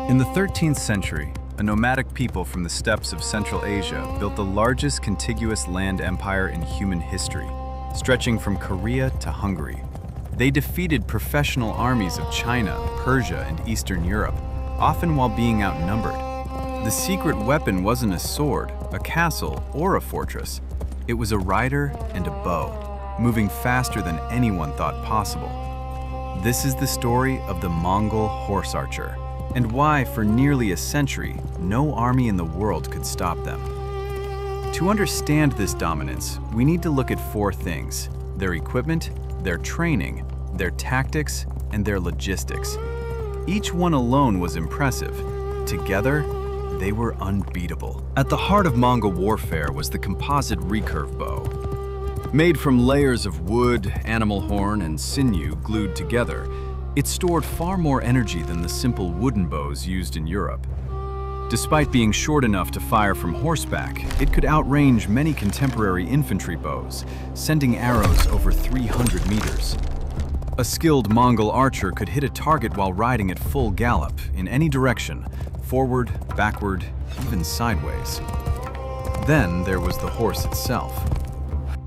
In the 13th century, a nomadic people from the steppes of Central Asia built the largest contiguous land empire in human history, stretching from Korea to Hungary. They defeated professional armies of China, Persia, and Eastern Europe, often while being outnumbered. The secret weapon wasn't a sword, a castle, or a fortress. It was a rider and a bow, moving faster than anyone thought possible. This is the story of the Mongol horse archer, and why, for nearly a century, no army in the world could stop them. To understand this dominance, we need to look at four things: their equipment, their training, their tactics, and their logistics. Each one alone was impressive. Together, they were unbeatable. At the heart of Mongol warfare was the composite recurve bow. Made from layers of wood, animal horn, and sinew glued together, it stored far more energy than the simple wooden bows used in Europe. Despite being short enough to fire from horseback, it could outrange many contemporary infantry bows, sending arrows over 300 meters. A skilled Mongol archer could hit a target while riding at full gallop in any direction, forward, backward, even sideways. Then there was the horse itself.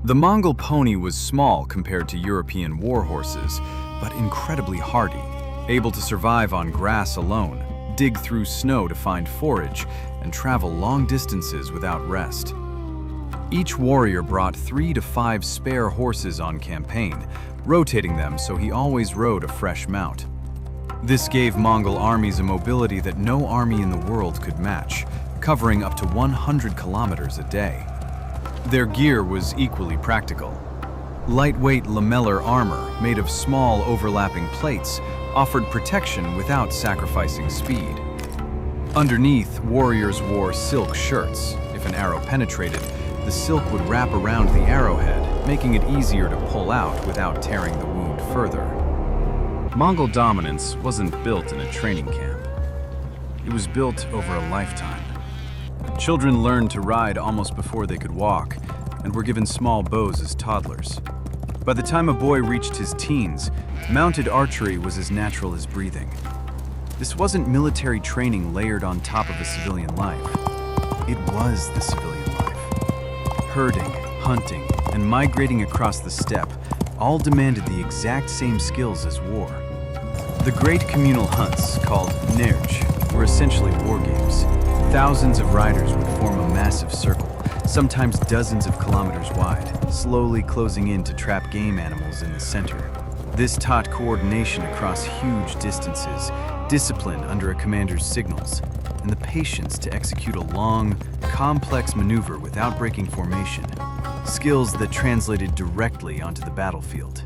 The Mongol pony was small compared to European war horses, but incredibly hardy, able to survive on grass alone, dig through snow to find forage, and travel long distances without rest. Each warrior brought 3 to 5 spare horses on campaign, rotating them so he always rode a fresh mount. This gave Mongol armies a mobility that no army in the world could match, covering up to 100 kilometers a day. Their gear was equally practical. Lightweight lamellar armor made of small overlapping plates offered protection without sacrificing speed. Underneath, warriors wore silk shirts. If an arrow penetrated, the silk would wrap around the arrowhead, making it easier to pull out without tearing the wound further. Mongol dominance wasn't built in a training camp. It was built over a lifetime. Children learned to ride almost before they could walk, and were given small bows as toddlers. By the time a boy reached his teens, mounted archery was as natural as breathing. This wasn't military training layered on top of a civilian life. It was the civilian life. Herding, hunting, and migrating across the steppe all demanded the exact same skills as war. The great communal hunts, called narration, were essentially war games. Thousands of riders would form a massive circle, sometimes dozens of kilometers wide, slowly closing in to trap game animals in the center. This taught coordination across huge distances, discipline under a commander's signals, and the patience to execute a long, complex maneuver without breaking formation, skills that translated directly onto the battlefield.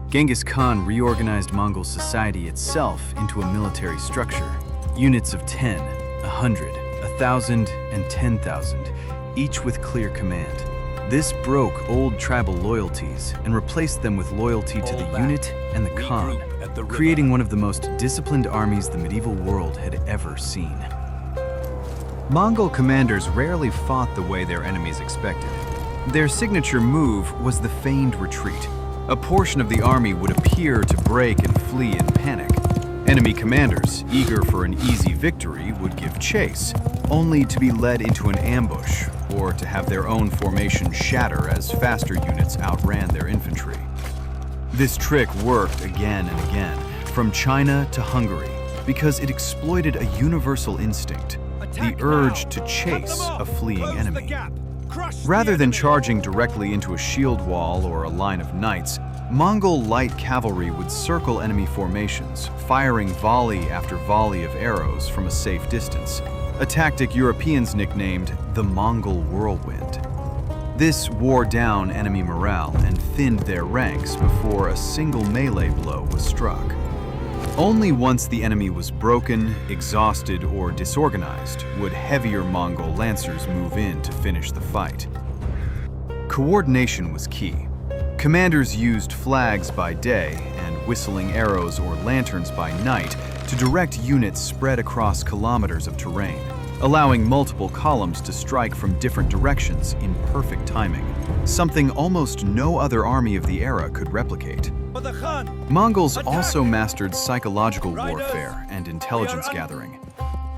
Genghis Khan reorganized Mongol society itself into a military structure. Units of 10, 100, 1,000, and 10,000, each with clear command. This broke old tribal loyalties and replaced them with loyalty to the unit and the Khan, creating one of the most disciplined armies the medieval world had ever seen. Mongol commanders rarely fought the way their enemies expected. Their signature move was the feigned retreat. A portion of the army would appear to break and flee in panic. Enemy commanders, eager for an easy victory, would give chase, only to be led into an ambush or to have their own formation shatter as faster units outran their infantry. This trick worked again and again, from China to Hungary, because it exploited a universal instinct, the urge to chase a fleeing enemy. Rather than charging directly into a shield wall or a line of knights, Mongol light cavalry would circle enemy formations, firing volley after volley of arrows from a safe distance, a tactic Europeans nicknamed the Mongol whirlwind. This wore down enemy morale and thinned their ranks before a single melee blow was struck. Only once the enemy was broken, exhausted, or disorganized would heavier Mongol lancers move in to finish the fight. Coordination was key. Commanders used flags by day and whistling arrows or lanterns by night to direct units spread across kilometers of terrain. allowing multiple columns to strike from different directions in perfect timing, something almost no other army of the era could replicate. Mongols also mastered psychological warfare and intelligence gathering.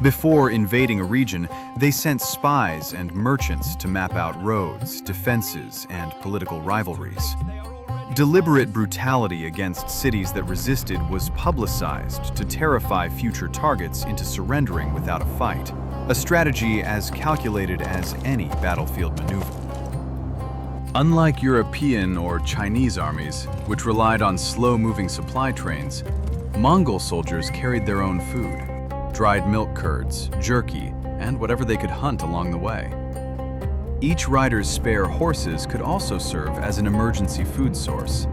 Before invading a region, they sent spies and merchants to map out roads, defenses, and political rivalries. Deliberate brutality against cities that resisted was publicized to terrify future targets into surrendering without a fight, a strategy as calculated as any battlefield maneuver. Unlike European or Chinese armies, which relied on slow-moving supply trains, Mongol soldiers carried their own food, dried milk curds, jerky, and whatever they could hunt along the way. Each rider's spare horses could also serve as an emergency food source.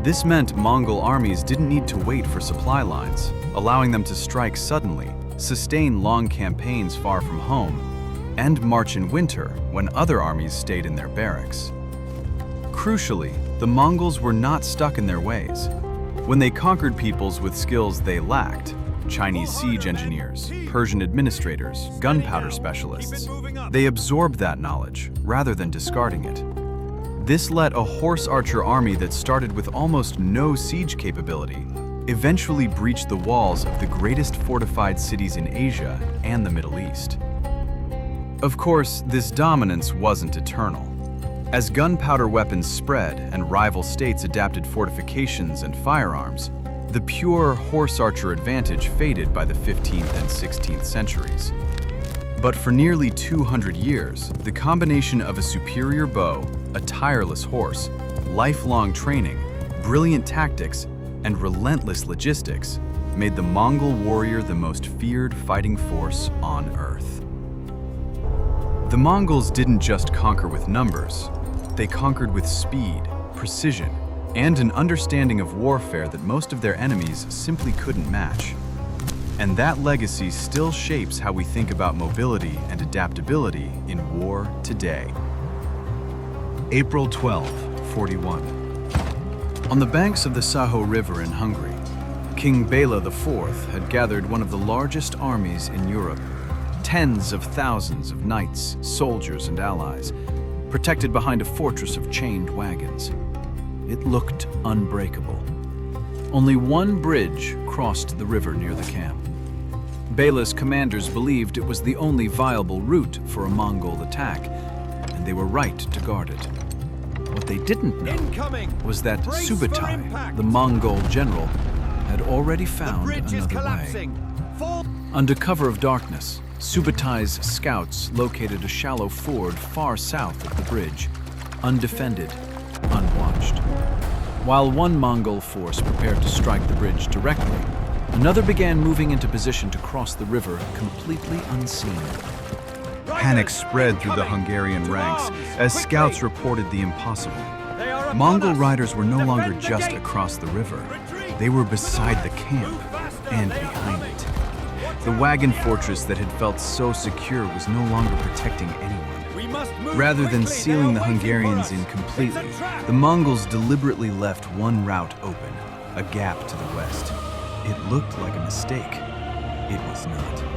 This meant Mongol armies didn't need to wait for supply lines, allowing them to strike suddenly, sustain long campaigns far from home, and march in winter when other armies stayed in their barracks. Crucially, the Mongols were not stuck in their ways. When they conquered peoples with skills they lacked, Chinese siege engineers, Persian administrators, gunpowder specialists, they absorbed that knowledge rather than discarding it. This let a horse archer army that started with almost no siege capability eventually breach the walls of the greatest fortified cities in Asia and the Middle East. Of course, this dominance wasn't eternal. As gunpowder weapons spread and rival states adapted fortifications and firearms, the pure horse archer advantage faded by the 15th and 16th centuries. But for nearly 200 years, the combination of a superior bow, a tireless horse, lifelong training, brilliant tactics, and relentless logistics made the Mongol warrior the most feared fighting force on Earth. The Mongols didn't just conquer with numbers, they conquered with speed, precision, and an understanding of warfare that most of their enemies simply couldn't match. And that legacy still shapes how we think about mobility and adaptability in war today. April 12, 41. On the banks of the Saho River in Hungary, King Bela IV had gathered one of the largest armies in Europe, tens of thousands of knights, soldiers, and allies, protected behind a fortress of chained wagons. It looked unbreakable. Only one bridge crossed the river near the camp. Bela's commanders believed it was the only viable route for a Mongol attack, and they were right to guard it. What they didn't know was that Subutai, the Mongol general, had already found another way. Under cover of darkness, Subutai's scouts located a shallow ford far south of the bridge, undefended, unwatched. While one Mongol force prepared to strike the bridge directly, another began moving into position to cross the river completely unseen. Panic spread through the Hungarian ranks as scouts reported the impossible. Mongol riders were no longer just across the river. They were beside the camp and behind it. The wagon fortress that had felt so secure was no longer protecting anyone. Rather than sealing the Hungarians in completely, the Mongols deliberately left one route open, a gap to the west. It looked like a mistake. It was not.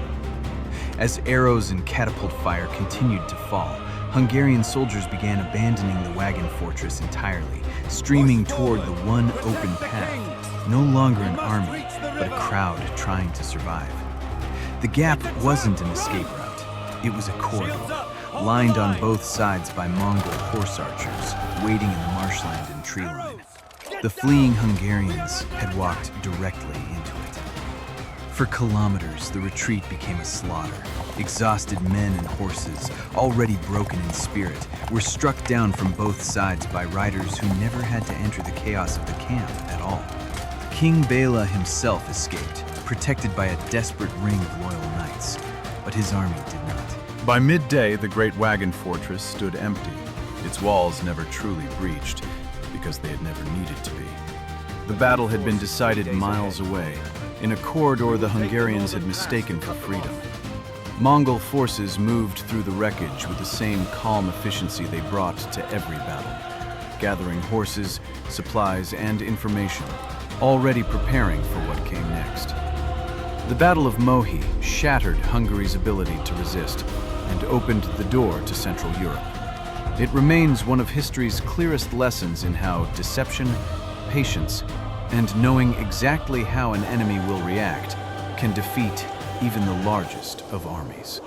As arrows and catapult fire continued to fall, Hungarian soldiers began abandoning the wagon fortress entirely, streaming toward the one open path, no longer an army, but a crowd trying to survive. The gap wasn't an escape route. It was a corridor, lined on both sides by Mongol horse archers, waiting in the marshland and tree line. The fleeing Hungarians had walked directly into it. For kilometers, the retreat became a slaughter. Exhausted men and horses, already broken in spirit, were struck down from both sides by riders who never had to enter the chaos of the camp at all. King Bela himself escaped, protected by a desperate ring of loyal knights, but his army did not. By midday, the great wagon fortress stood empty, its walls never truly breached, because they had never needed to be. The battle had been decided miles away, in a corridor the Hungarians had mistaken for freedom. Mongol forces moved through the wreckage with the same calm efficiency they brought to every battle, gathering horses, supplies, and information, already preparing for what came next. The Battle of Mohi shattered Hungary's ability to resist and opened the door to Central Europe. It remains one of history's clearest lessons in how deception, patience, and knowing exactly how an enemy will react can defeat even the largest of armies.